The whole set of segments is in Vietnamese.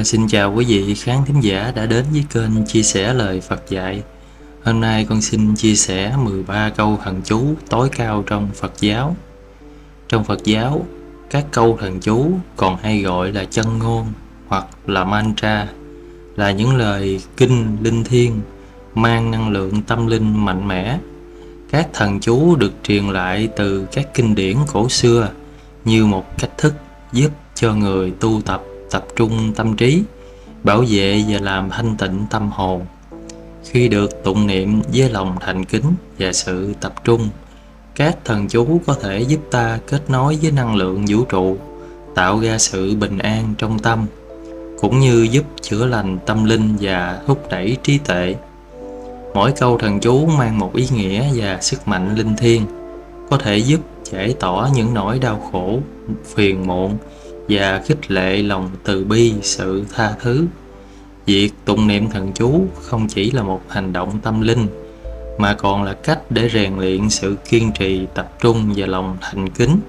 Xin chào quý vị khán thính giả đã đến với kênh chia sẻ lời Phật dạy. Hôm nay con xin chia sẻ 13 câu thần chú tối cao trong Phật giáo. Trong Phật giáo, các câu thần chú còn hay gọi là chân ngôn hoặc là mantra, là những lời kinh linh thiêng mang năng lượng tâm linh mạnh mẽ. Các thần chú được truyền lại từ các kinh điển cổ xưa như một cách thức giúp cho người tu tập trung tâm trí, bảo vệ và làm thanh tịnh tâm hồn. Khi được tụng niệm với lòng thành kính và sự tập trung, các thần chú có thể giúp ta kết nối với năng lượng vũ trụ, tạo ra sự bình an trong tâm, cũng như giúp chữa lành tâm linh và thúc đẩy trí tuệ. Mỗi câu thần chú mang một ý nghĩa và sức mạnh linh thiêng, có thể giúp giải tỏa những nỗi đau khổ, phiền muộn và khích lệ lòng từ bi, sự tha thứ. Việc tụng niệm thần chú không chỉ là một hành động tâm linh, mà còn là cách để rèn luyện sự kiên trì, tập trung và lòng thành kính.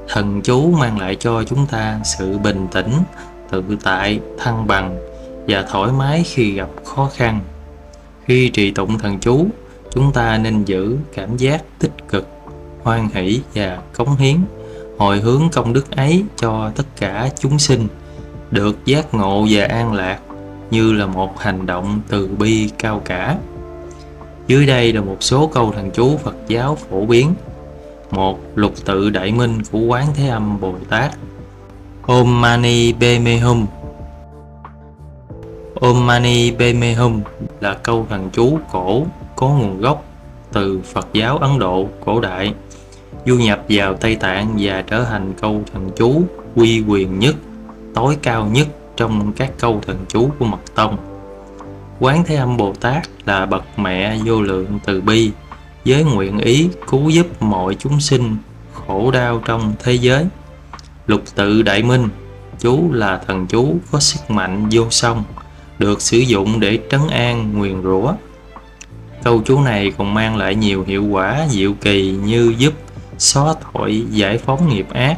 Thần chú mang lại cho chúng ta sự bình tĩnh, tự tại, thăng bằng và thoải mái khi gặp khó khăn. Khi trì tụng thần chú, chúng ta nên giữ cảm giác tích cực, hoan hỷ và cống hiến, hồi hướng công đức ấy cho tất cả chúng sinh được giác ngộ và an lạc, như là một hành động từ bi cao cả. Dưới đây là một số câu thần chú Phật giáo phổ biến. 1. Lục tự đại minh của Quán Thế Âm Bồ Tát. Om Mani Padme Hum. Om Mani Padme Hum là câu thần chú cổ có nguồn gốc từ Phật giáo Ấn Độ cổ đại, du nhập vào Tây Tạng và trở thành câu thần chú uy quyền nhất, tối cao nhất trong các câu thần chú của Mật Tông. Quán Thế Âm Bồ Tát là bậc mẹ vô lượng từ bi, với nguyện ý cứu giúp mọi chúng sinh khổ đau trong thế giới. Lục tự đại minh chú là thần chú có sức mạnh vô song, được sử dụng để trấn an nguyền rủa. Câu chú này còn mang lại nhiều hiệu quả diệu kỳ như giúp xóa tội, giải phóng nghiệp ác.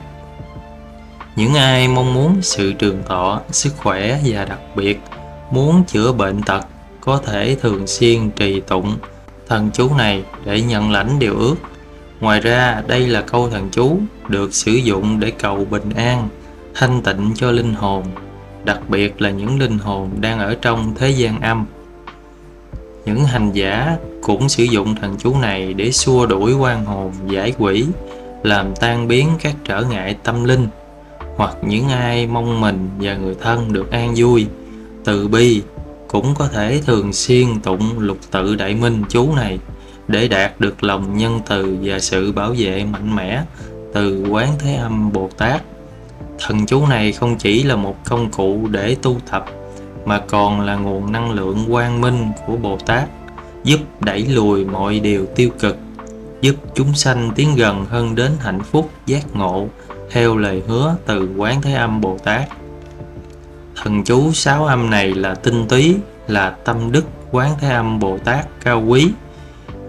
Những ai mong muốn sự trường thọ, sức khỏe và đặc biệt muốn chữa bệnh tật có thể thường xuyên trì tụng thần chú này để nhận lãnh điều ước. Ngoài ra, đây là câu thần chú được sử dụng để cầu bình an, thanh tịnh cho linh hồn, đặc biệt là những linh hồn đang ở trong thế gian âm. Những hành giả cũng sử dụng thần chú này để xua đuổi oan hồn, giải quỷ, làm tan biến các trở ngại tâm linh, hoặc những ai mong mình và người thân được an vui, từ bi, cũng có thể thường xuyên tụng lục tự đại minh chú này để đạt được lòng nhân từ và sự bảo vệ mạnh mẽ từ Quán Thế Âm Bồ Tát. Thần chú này không chỉ là một công cụ để tu tập, mà còn là nguồn năng lượng quang minh của Bồ Tát, giúp đẩy lùi mọi điều tiêu cực, giúp chúng sanh tiến gần hơn đến hạnh phúc giác ngộ theo lời hứa từ Quán Thế Âm Bồ Tát. Thần chú 6 âm này là tinh túy, là tâm đức Quán Thế Âm Bồ Tát cao quý.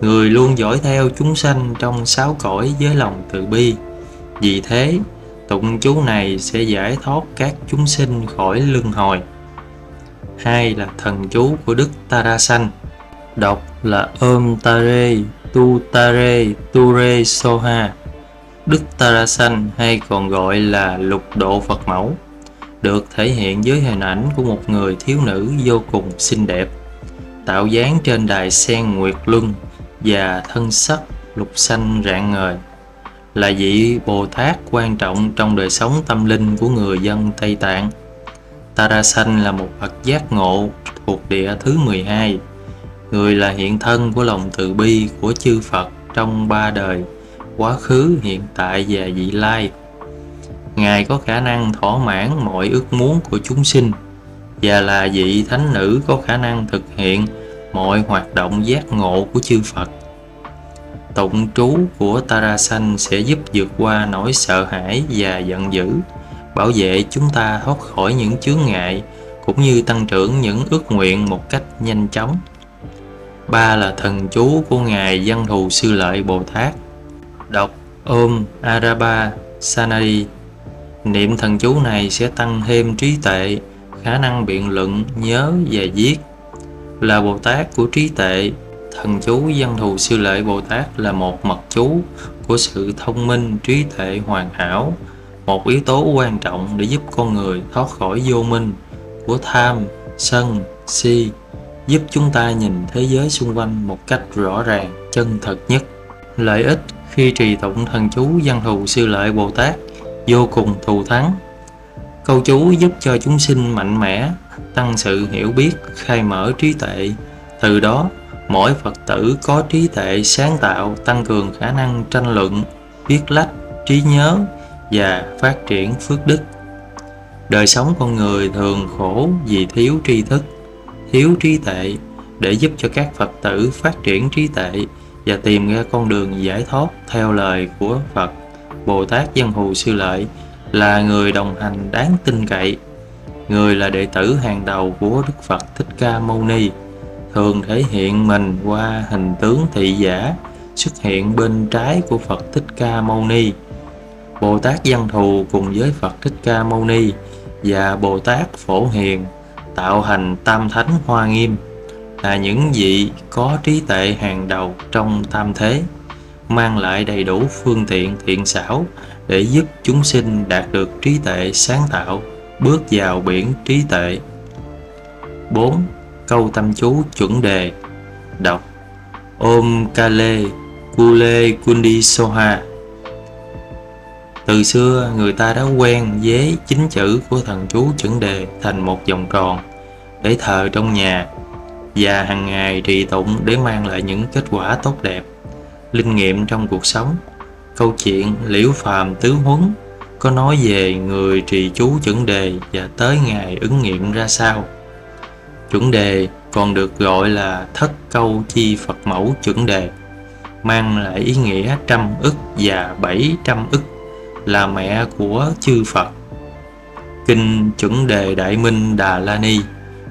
Người luôn dõi theo chúng sanh trong 6 cõi với lòng từ bi. Vì thế, tụng chú này sẽ giải thoát các chúng sinh khỏi luân hồi. 2 là thần chú của Đức Tarasan. Đọc là Om Tare Tu Tare Ture Soha. Đức Tarasan hay còn gọi là lục độ Phật mẫu, được thể hiện với hình ảnh của một người thiếu nữ vô cùng xinh đẹp, tạo dáng trên đài sen nguyệt luân và thân sắc lục xanh rạng ngời, là vị Bồ Tát quan trọng trong đời sống tâm linh của người dân Tây Tạng. Tarasan là một bậc giác ngộ thuộc địa thứ 12. Người là hiện thân của lòng từ bi của chư Phật trong 3 đời, quá khứ, hiện tại và vị lai. Ngài có khả năng thỏa mãn mọi ước muốn của chúng sinh, và là vị thánh nữ có khả năng thực hiện mọi hoạt động giác ngộ của chư Phật. Tụng chú của Tarasan sẽ giúp vượt qua nỗi sợ hãi và giận dữ, bảo vệ chúng ta thoát khỏi những chướng ngại, cũng như tăng trưởng những ước nguyện một cách nhanh chóng. 3 là thần chú của Ngài Văn Thù Sư Lợi Bồ Tát. Đọc Om Araba Sanadi. Niệm thần chú này sẽ tăng thêm trí tuệ, khả năng biện luận, nhớ và viết. Là Bồ Tát của trí tuệ, thần chú Văn Thù Sư Lợi Bồ Tát là một mật chú của sự thông minh, trí tuệ hoàn hảo, một yếu tố quan trọng để giúp con người thoát khỏi vô minh của tham, sân, si, giúp chúng ta nhìn thế giới xung quanh một cách rõ ràng, chân thật nhất. Lợi ích khi trì tụng thần chú Văn Thù Sư Lợi Bồ Tát vô cùng thù thắng. Câu chú giúp cho chúng sinh mạnh mẽ, tăng sự hiểu biết, khai mở trí tuệ. Từ đó, mỗi Phật tử có trí tuệ sáng tạo, tăng cường khả năng tranh luận, viết lách, trí nhớ và phát triển phước đức. Đời sống con người thường khổ vì thiếu tri thức, thiếu trí tuệ. Để giúp cho các Phật tử phát triển trí tuệ và tìm ra con đường giải thoát theo lời của Phật, Bồ Tát Văn Thù Sư Lợi là người đồng hành đáng tin cậy. Người là đệ tử hàng đầu của Đức Phật Thích Ca Mâu Ni, thường thể hiện mình qua hình tướng thị giả xuất hiện bên trái của Phật Thích Ca Mâu Ni. Bồ Tát Văn Thù cùng với Phật Thích Ca Mâu Ni và Bồ Tát Phổ Hiền tạo thành Tam Thánh Hoa Nghiêm, là những vị có trí tuệ hàng đầu trong tam thế, mang lại đầy đủ phương tiện thiện xảo để giúp chúng sinh đạt được trí tuệ sáng tạo, bước vào biển trí tuệ. 4. Câu tâm chú chuẩn đề. Đọc: Om Kale Kule Kundi Soha. Từ xưa, người ta đã quen vế 9 chữ của thần chú chuẩn đề thành một vòng tròn để thờ trong nhà và hàng ngày trì tụng để mang lại những kết quả tốt đẹp, linh nghiệm trong cuộc sống. Câu chuyện Liễu Phàm Tứ Huấn có nói về người trì chú chuẩn đề và tới ngày ứng nghiệm ra sao. Chuẩn đề còn được gọi là thất câu chi Phật mẫu chuẩn đề, mang lại ý nghĩa 100 ức và 700 ức, là mẹ của chư Phật. Kinh Chuẩn Đề Đại Minh Đà La Ni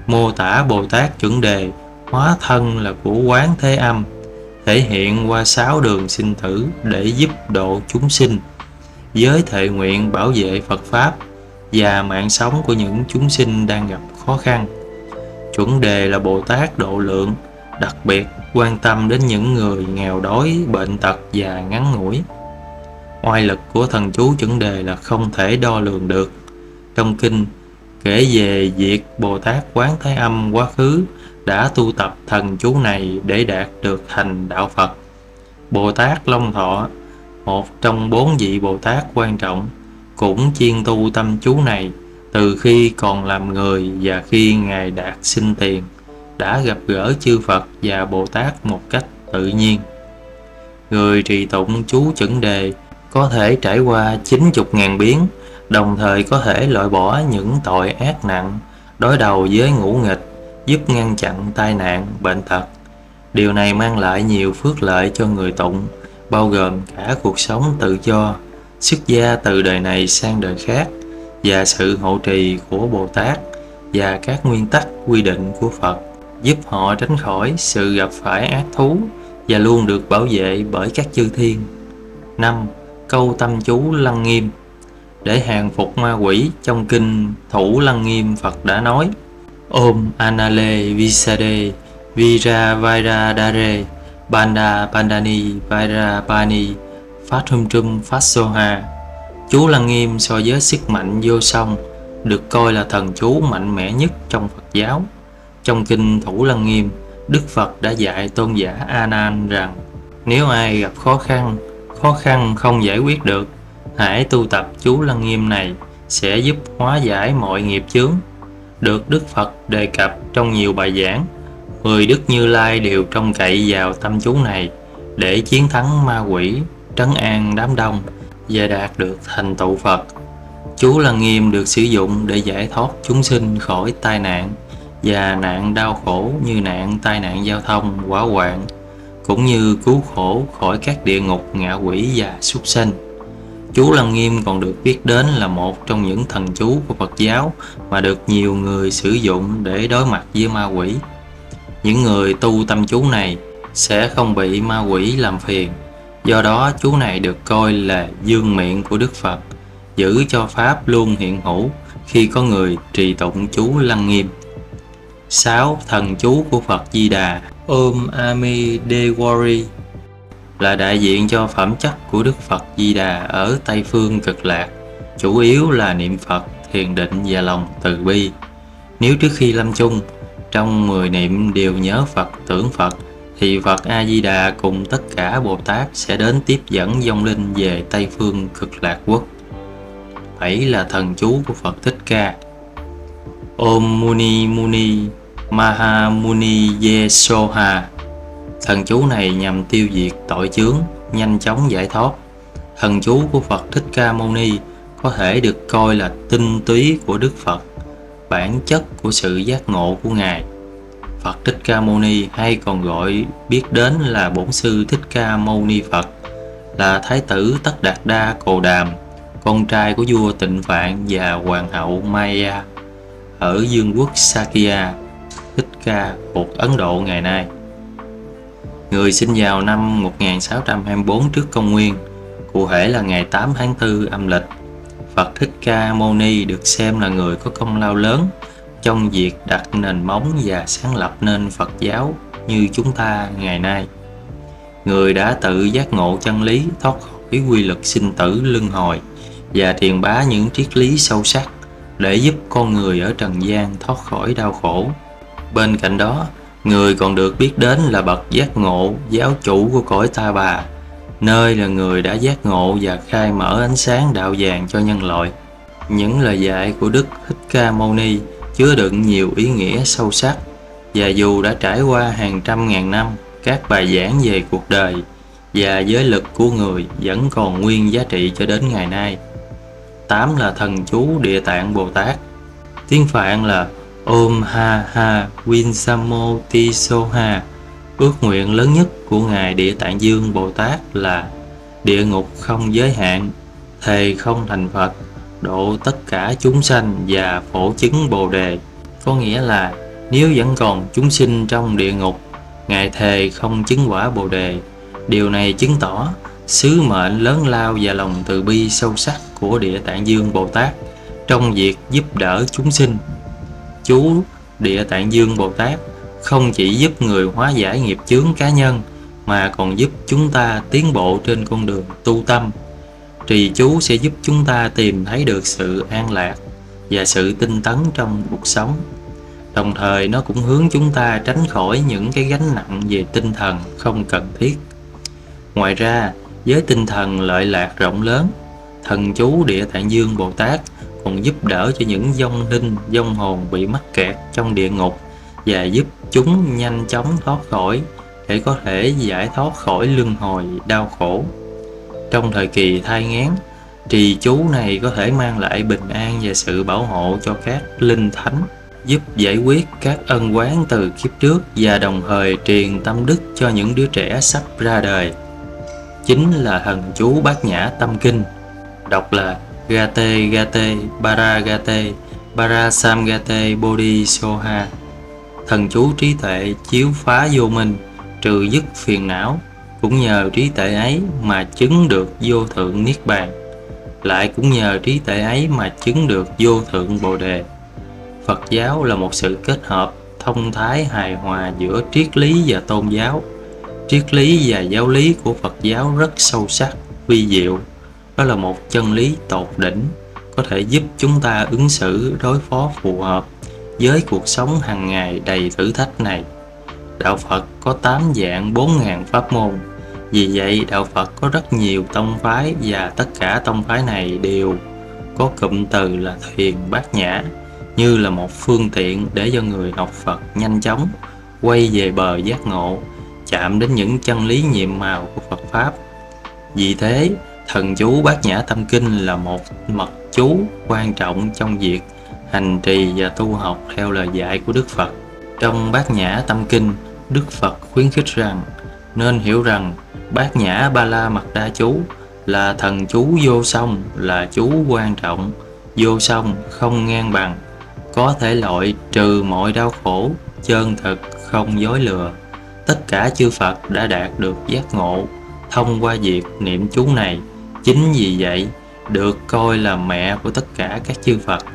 mô tả Bồ Tát chuẩn đề hóa thân là của Quán Thế Âm, thể hiện qua 6 đường sinh tử để giúp độ chúng sinh, với thệ nguyện bảo vệ Phật Pháp và mạng sống của những chúng sinh đang gặp khó khăn. Chuẩn đề là Bồ Tát độ lượng, đặc biệt quan tâm đến những người nghèo đói, bệnh tật và ngắn ngủi. Oai lực của thần chú chuẩn đề là không thể đo lường được. Trong kinh kể về việc Bồ Tát Quán Thế Âm quá khứ đã tu tập thần chú này để đạt được thành đạo Phật. Bồ Tát Long Thọ, một trong 4 vị Bồ Tát quan trọng, cũng chuyên tu tâm chú này từ khi còn làm người, và khi Ngài đạt sinh tiền đã gặp gỡ chư Phật và Bồ Tát một cách tự nhiên. Người trì tụng chú chuẩn đề có thể trải qua 90.000 biến, đồng thời có thể loại bỏ những tội ác nặng, đối đầu với ngũ nghịch, giúp ngăn chặn tai nạn, bệnh tật. Điều này mang lại nhiều phước lợi cho người tụng, bao gồm cả cuộc sống tự do, xuất gia từ đời này sang đời khác, và sự hộ trì của Bồ Tát và các nguyên tắc quy định của Phật, giúp họ tránh khỏi sự gặp phải ác thú và luôn được bảo vệ bởi các chư thiên. 5. Câu tâm chú Lăng Nghiêm. Để hàng phục ma quỷ, trong kinh Thủ Lăng Nghiêm Phật đã nói: Om Anale Visade Vira Vaira Dare Banda Bandani Vaira Bani Phát Hum Trum Phát Soha. Chú Lăng Nghiêm so với sức mạnh vô song, được coi là thần chú mạnh mẽ nhất trong Phật giáo. Trong kinh Thủ Lăng Nghiêm, Đức Phật đã dạy tôn giả A Nan rằng nếu ai gặp khó khăn không giải quyết được, hãy tu tập chú Lăng Nghiêm này sẽ giúp hóa giải mọi nghiệp chướng. Được Đức Phật đề cập trong nhiều bài giảng, 10 Đức Như Lai đều trông cậy vào tâm chú này để chiến thắng ma quỷ, trấn an đám đông và đạt được thành tựu Phật. Chú Lăng Nghiêm được sử dụng để giải thoát chúng sinh khỏi tai nạn và nạn đau khổ như nạn tai nạn giao thông, hỏa hoạn, cũng như cứu khổ khỏi các địa ngục, ngạ quỷ và súc sanh. Chú Lăng Nghiêm còn được biết đến là một trong những thần chú của Phật giáo mà được nhiều người sử dụng để đối mặt với ma quỷ. Những người tu tâm chú này sẽ không bị ma quỷ làm phiền. Do đó chú này được coi là vương miện của Đức Phật giữ cho Pháp luôn hiện hữu khi có người trì tụng chú lăng nghiêm. 6. Thần chú của Phật Di Đà Om Ami Dewari là đại diện cho phẩm chất của Đức Phật Di Đà ở Tây Phương Cực Lạc, chủ yếu là niệm Phật, thiền định và lòng từ bi. Nếu trước khi lâm chung, trong 10 niệm đều nhớ Phật, tưởng Phật, thì Phật A-di-đà cùng tất cả Bồ Tát sẽ đến tiếp dẫn vong linh về Tây Phương Cực Lạc Quốc. 7 là thần chú của Phật Thích Ca Om Muni Muni Maha Muni Ye Soha. Thần chú này nhằm tiêu diệt tội chướng, nhanh chóng giải thoát. Thần chú của Phật Thích Ca Mâu Ni có thể được coi là tinh túy của Đức Phật, bản chất của sự giác ngộ của Ngài. Phật Thích Ca Mâu Ni hay còn gọi biết đến là Bổn Sư Thích Ca Mâu Ni Phật, là Thái tử Tất Đạt Đa Cồ Đàm, con trai của vua Tịnh Phạn và hoàng hậu Maya ở vương quốc Sakya, Thích Ca thuộc Ấn Độ ngày nay. Người sinh vào năm 1624 trước công nguyên, cụ thể là ngày 8 tháng 4 âm lịch. Phật Thích Ca Mâu Ni được xem là người có công lao lớn trong việc đặt nền móng và sáng lập nên Phật giáo như chúng ta ngày nay. Người đã tự giác ngộ chân lý, thoát khỏi quy luật sinh tử luân hồi và truyền bá những triết lý sâu sắc để giúp con người ở trần gian thoát khỏi đau khổ. Bên cạnh đó, người còn được biết đến là bậc giác ngộ, giáo chủ của cõi Ta Bà, nơi là người đã giác ngộ và khai mở ánh sáng đạo vàng cho nhân loại. Những lời dạy của Đức Thích Ca Mâu Ni chứa đựng nhiều ý nghĩa sâu sắc, và dù đã trải qua hàng trăm ngàn năm, các bài giảng về cuộc đời và giới lực của người vẫn còn nguyên giá trị cho đến ngày nay. 8 là thần chú Địa Tạng Bồ Tát. Tiếng Phạn là Om Ha Ha Winsamo Ti Soha. Ước nguyện lớn nhất của Ngài Địa Tạng Dương Bồ Tát là địa ngục không giới hạn, thề không thành Phật, độ tất cả chúng sanh và phổ chứng Bồ Đề. Có nghĩa là nếu vẫn còn chúng sinh trong địa ngục, Ngài thề không chứng quả Bồ Đề. Điều này chứng tỏ sứ mệnh lớn lao và lòng từ bi sâu sắc của Địa Tạng Dương Bồ Tát trong việc giúp đỡ chúng sinh. Chú Địa Tạng Dương Bồ Tát không chỉ giúp người hóa giải nghiệp chướng cá nhân, mà còn giúp chúng ta tiến bộ trên con đường tu tâm. Trì chú sẽ giúp chúng ta tìm thấy được sự an lạc và sự tinh tấn trong cuộc sống. Đồng thời nó cũng hướng chúng ta tránh khỏi những cái gánh nặng về tinh thần không cần thiết. Ngoài ra, với tinh thần lợi lạc rộng lớn, thần chú Địa Tạng Dương Bồ Tát còn giúp đỡ cho những vong linh, vong hồn bị mắc kẹt trong địa ngục và giúp chúng nhanh chóng thoát khỏi để có thể giải thoát khỏi luân hồi đau khổ. Trong thời kỳ thai nghén, trì chú này có thể mang lại bình an và sự bảo hộ cho các linh thánh, giúp giải quyết các ân oán từ kiếp trước và đồng thời truyền tâm đức cho những đứa trẻ sắp ra đời. Chính là thần chú Bát Nhã Tâm Kinh, đọc là Gate Gate Paragate Parasamgate Bodhi Soha. Thần chú trí tuệ chiếu phá vô minh, trừ dứt phiền não. Cũng nhờ trí tuệ ấy mà chứng được vô thượng niết bàn, lại cũng nhờ trí tuệ ấy mà chứng được vô thượng Bồ Đề. Phật giáo là một sự kết hợp thông thái hài hòa giữa triết lý và tôn giáo. Triết lý và giáo lý của Phật giáo rất sâu sắc, vi diệu. Đó là một chân lý tột đỉnh, có thể giúp chúng ta ứng xử đối phó phù hợp với cuộc sống hàng ngày đầy thử thách này. Đạo Phật có 8 dạng 4.000 pháp môn. Vì vậy, Đạo Phật có rất nhiều tông phái, và tất cả tông phái này đều có cụm từ là thuyền bát nhã, như là một phương tiện để cho người học Phật nhanh chóng quay về bờ giác ngộ, chạm đến những chân lý nhiệm màu của Phật Pháp. Vì thế, thần chú Bát Nhã Tâm Kinh là một mật chú quan trọng trong việc hành trì và tu học theo lời dạy của Đức Phật. Trong Bát Nhã Tâm Kinh, Đức Phật khuyến khích rằng nên hiểu rằng Bát Nhã Ba La Mật Đa chú là thần chú vô song, là chú quan trọng, vô song không ngang bằng, có thể loại trừ mọi đau khổ, chân thực không dối lừa. Tất cả chư Phật đã đạt được giác ngộ thông qua việc niệm chú này. Chính vì vậy, được coi là mẹ của tất cả các chư Phật.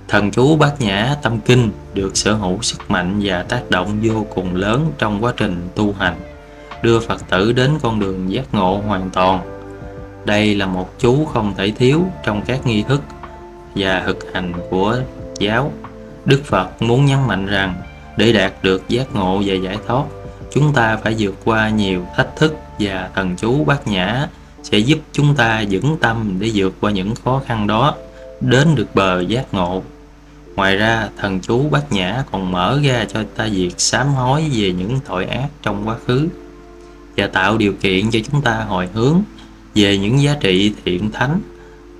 Thần chú Bát Nhã Tâm Kinh được sở hữu sức mạnh và tác động vô cùng lớn trong quá trình tu hành, đưa Phật tử đến con đường giác ngộ hoàn toàn. Đây là một chú không thể thiếu trong các nghi thức và thực hành của giáo. Đức Phật muốn nhấn mạnh rằng để đạt được giác ngộ và giải thoát, chúng ta phải vượt qua nhiều thách thức, và thần chú Bát Nhã sẽ giúp chúng ta vững tâm để vượt qua những khó khăn đó, đến được bờ giác ngộ. Ngoài ra, thần chú Bát Nhã còn mở ra cho ta việc sám hối về những tội ác trong quá khứ và tạo điều kiện cho chúng ta hồi hướng về những giá trị thiện thánh,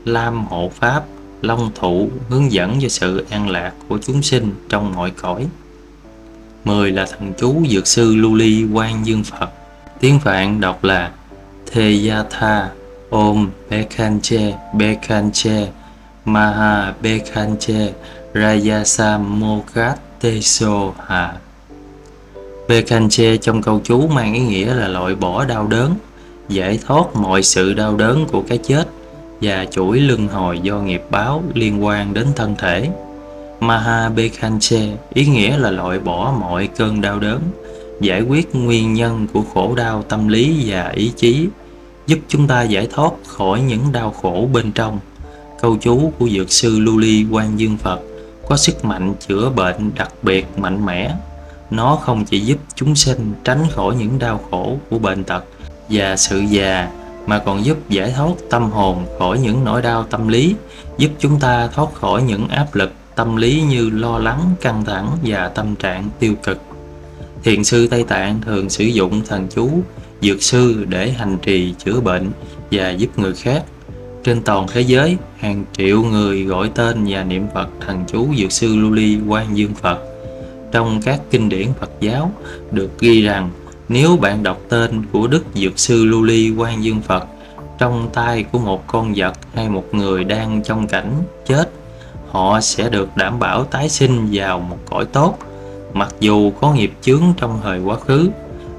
lam hộ pháp, long thụ, hướng dẫn cho sự an lạc của chúng sinh trong mọi cõi. 10 là thần chú Dược sư Lưu Ly Quan Dương Phật. Tiếng Phạn đọc là Theyatha Om Bekhanche Bekhanche Maha Bekhanche Rayasa Mokat Teso Hà. Bekhanche trong câu chú mang ý nghĩa là loại bỏ đau đớn, giải thoát mọi sự đau đớn của cái chết và chuỗi luân hồi do nghiệp báo liên quan đến thân thể. Maha Bekhanche ý nghĩa là loại bỏ mọi cơn đau đớn, giải quyết nguyên nhân của khổ đau tâm lý và ý chí, giúp chúng ta giải thoát khỏi những đau khổ bên trong. Câu chú của Dược sư Lưu Ly Quan Dương Phật có sức mạnh chữa bệnh đặc biệt mạnh mẽ. Nó không chỉ giúp chúng sinh tránh khỏi những đau khổ của bệnh tật và sự già, mà còn giúp giải thoát tâm hồn khỏi những nỗi đau tâm lý, giúp chúng ta thoát khỏi những áp lực tâm lý như lo lắng, căng thẳng và tâm trạng tiêu cực. Thiền sư Tây Tạng thường sử dụng thần chú Dược sư để hành trì chữa bệnh và giúp người khác. Trên toàn thế giới, hàng triệu người gọi tên và niệm Phật thần chú Dược sư Lưu Ly Quan Dương Phật. Trong các kinh điển Phật giáo được ghi rằng nếu bạn đọc tên của Đức Dược sư Lưu Ly Quan Dương Phật trong tay của một con vật hay một người đang trong cảnh chết, họ sẽ được đảm bảo tái sinh vào một cõi tốt, mặc dù có nghiệp chướng trong thời quá khứ.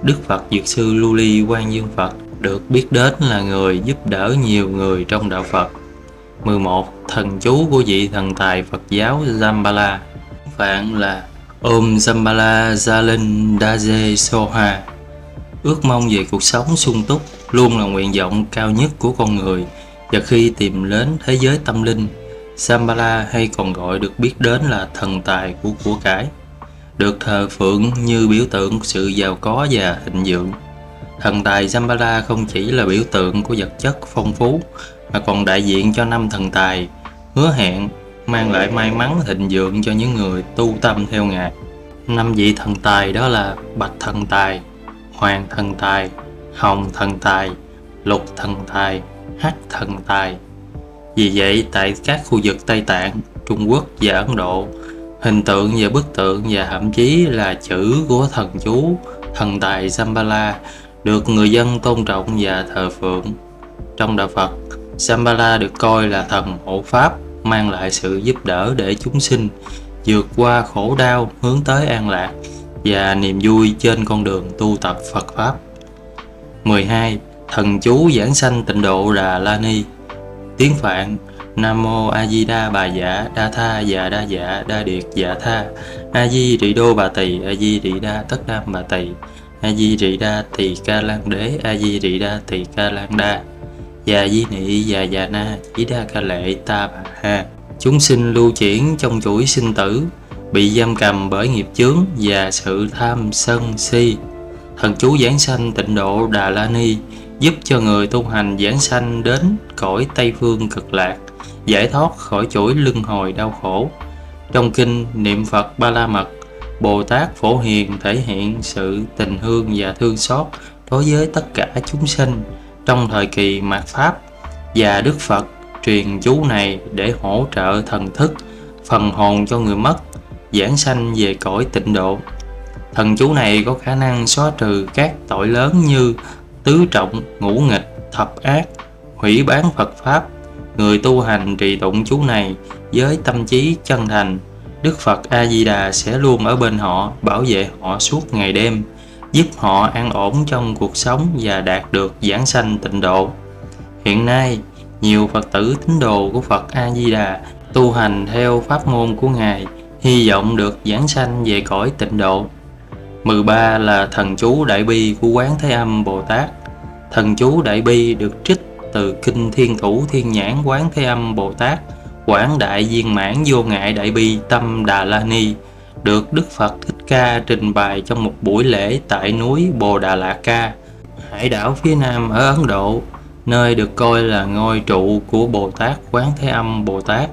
Đức Phật Dược sư Lưu Ly Quan Dương Phật được biết đến là người giúp đỡ nhiều người trong đạo Phật. 11. Thần chú của vị thần tài Phật giáo Zambala. Phạn là Om Zambala Zalin Daje Soha. Ước mong về cuộc sống sung túc luôn là nguyện vọng cao nhất của con người, và khi tìm đến thế giới tâm linh, Zambala hay còn gọi được biết đến là thần tài của cải, được thờ phượng như biểu tượng của sự giàu có và thịnh vượng. Thần tài Zambala không chỉ là biểu tượng của vật chất phong phú, mà còn đại diện cho 5 thần tài, hứa hẹn mang lại may mắn thịnh vượng cho những người tu tâm theo Ngài. 5 vị thần tài đó là Bạch thần tài, Hoàng thần tài, Hồng thần tài, Lục thần tài, Hắc thần tài. Vì vậy, tại các khu vực Tây Tạng, Trung Quốc và Ấn Độ, hình tượng và bức tượng và thậm chí là chữ của thần chú thần tài Zambala được người dân tôn trọng và thờ phượng. Trong đạo Phật, Zambala được coi là thần hộ pháp, mang lại sự giúp đỡ để chúng sinh vượt qua khổ đau, hướng tới an lạc và niềm vui trên con đường tu tập Phật Pháp. 12. Thần chú giảng sanh tịnh độ Đà La Ni. Tiếng Phạn: Nam mô A Di Đà Bà Dạ Đa Tha Dạ Đa Dạ Đa Điệt Dạ Tha, A Di Rị Đô Bà Tỳ, A Di Rị Đa Tất Đam Bà Tỳ, A Di Rị Đa Tỳ Ca Lan Đế, A Di Rị Đa Tỳ Ca Lan Đa, Già Di Nị Già Già Na Chỉ Đa Ca Lệ Ta Bà Ha. Chúng sinh lưu chuyển trong chuỗi sinh tử, bị giam cầm bởi nghiệp chướng và sự tham sân si. Thần chú giảng sanh tịnh độ Đà La Ni giúp cho người tu hành giảng sanh đến cõi Tây Phương Cực Lạc, giải thoát khỏi chuỗi luân hồi đau khổ. Trong kinh niệm Phật Ba La Mật, Bồ Tát Phổ Hiền thể hiện sự tình thương và thương xót đối với tất cả chúng sinh trong thời kỳ mạt Pháp, và Đức Phật truyền chú này để hỗ trợ thần thức, phần hồn cho người mất, giảng sanh về cõi tịnh độ. Thần chú này có khả năng xóa trừ các tội lớn như tứ trọng, ngũ nghịch, thập ác, hủy bán Phật Pháp. Người tu hành trì tụng chú này với tâm trí chân thành, Đức Phật A-di-đà sẽ luôn ở bên họ, bảo vệ họ suốt ngày đêm, giúp họ an ổn trong cuộc sống và đạt được giảng sanh tịnh độ. Hiện nay, Nhiều Phật tử tín đồ của Phật A Di Đà tu hành theo pháp môn của Ngài, hy vọng được giảng sanh về cõi tịnh độ. 13 là thần chú Đại Bi của Quán Thế Âm Bồ Tát. Thần chú Đại Bi được trích từ Kinh Thiên Thủ Thiên Nhãn Quán Thế Âm Bồ Tát Quảng Đại Viên Mãn Vô Ngại Đại Bi Tâm Đà La Ni, được Đức Phật Thích Ca trình bày trong một buổi lễ tại núi Bồ Đà Lạt Ca, hải đảo phía nam ở Ấn Độ, nơi được coi là ngôi trụ của Bồ Tát Quán Thế Âm Bồ Tát.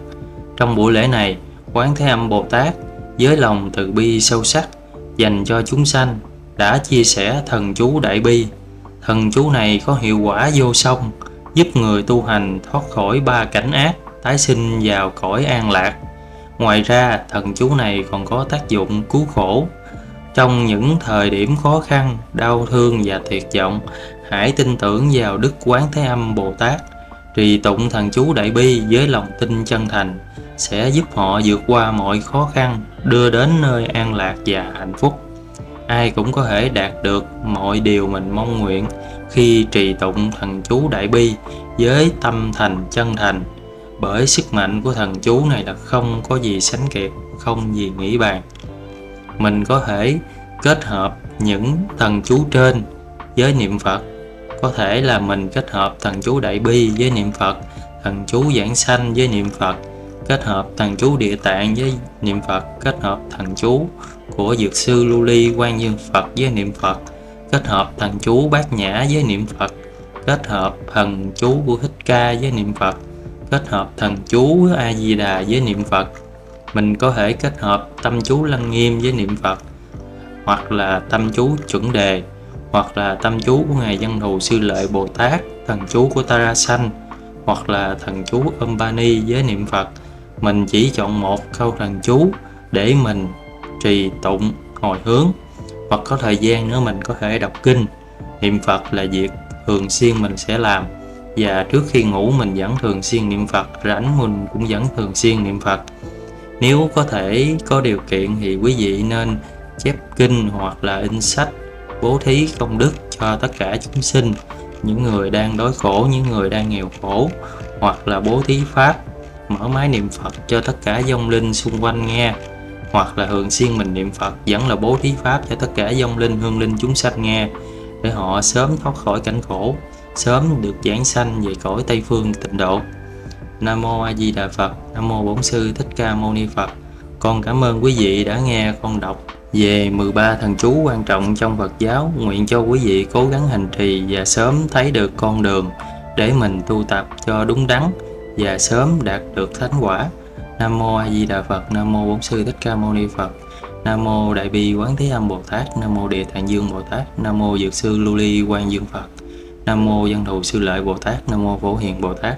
Trong buổi lễ này, Quán Thế Âm Bồ Tát với lòng từ bi sâu sắc dành cho chúng sanh đã chia sẻ thần chú Đại Bi. Thần chú này có hiệu quả vô song, giúp người tu hành thoát khỏi 3 cảnh ác, tái sinh vào cõi an lạc. Ngoài ra, thần chú này còn có tác dụng cứu khổ. Trong những thời điểm khó khăn, đau thương và tuyệt vọng, hãy tin tưởng vào Đức Quán Thế Âm Bồ Tát. Trì tụng thần chú Đại Bi với lòng tin chân thành sẽ giúp họ vượt qua mọi khó khăn, đưa đến nơi an lạc và hạnh phúc. Ai cũng có thể đạt được mọi điều mình mong nguyện khi trì tụng thần chú Đại Bi với tâm thành chân thành. Bởi sức mạnh của thần chú này là không có gì sánh kịp, không gì nghĩ bàn. Mình có thể kết hợp những thần chú trên với niệm Phật. Có thể là mình kết hợp thần chú Đại Bi với niệm Phật, thần chú Giảng Sanh với niệm Phật, kết hợp thần chú Địa Tạng với niệm Phật, kết hợp thần chú của Dược sư Lưu Ly Quan Dương Phật với niệm Phật, kết hợp thần chú Bát Nhã với niệm Phật, kết hợp thần chú của Thích Ca với niệm Phật, kết hợp thần chú A Di Đà với niệm Phật. Mình có thể kết hợp tâm chú Lăng Nghiêm với niệm Phật, hoặc là tâm chú Chuẩn Đề, hoặc là tâm chú của Ngài Văn Thù Sư Lợi Bồ Tát, thần chú của Tarasan, hoặc là thần chú Om Mani với niệm Phật. Mình chỉ chọn một câu thần chú để mình trì tụng hồi hướng, hoặc có thời gian nữa mình có thể đọc kinh. Niệm Phật là việc thường xuyên mình sẽ làm, và trước khi ngủ mình vẫn thường xuyên niệm Phật, rảnh mình cũng vẫn thường xuyên niệm Phật. Nếu có thể có điều kiện thì quý vị nên chép kinh hoặc là in sách bố thí công đức cho tất cả chúng sinh, những người đang đói khổ, những người đang nghèo khổ, hoặc là bố thí pháp, mở máy niệm Phật cho tất cả vong linh xung quanh nghe, hoặc là thường xuyên mình niệm Phật vẫn là bố thí pháp cho tất cả vong linh hương linh chúng sanh nghe, để họ sớm thoát khỏi cảnh khổ, sớm được giảng sanh về cõi Tây Phương tịnh độ. Nam Mô A Di Đà Phật. Nam Mô Bổn Sư Thích Ca Mâu Ni Phật. Con cảm ơn quý vị đã nghe con đọc về 13 thần chú quan trọng trong Phật giáo. Nguyện cho quý vị cố gắng hành trì và sớm thấy được con đường để mình tu tập cho đúng đắn và sớm đạt được thánh quả. Nam Mô A Di Đà Phật. Nam Mô Bổn Sư Thích Ca Mâu Ni Phật. Nam Mô Đại Bi Quán Thế Âm Bồ Tát. Nam Mô Địa Tạng Dương Bồ Tát. Nam Mô Dược sư Lưu Ly Quan Dương Phật. Nam Mô Văn Thù Sư Lợi Bồ Tát. Nam Mô Phổ Hiền Bồ Tát.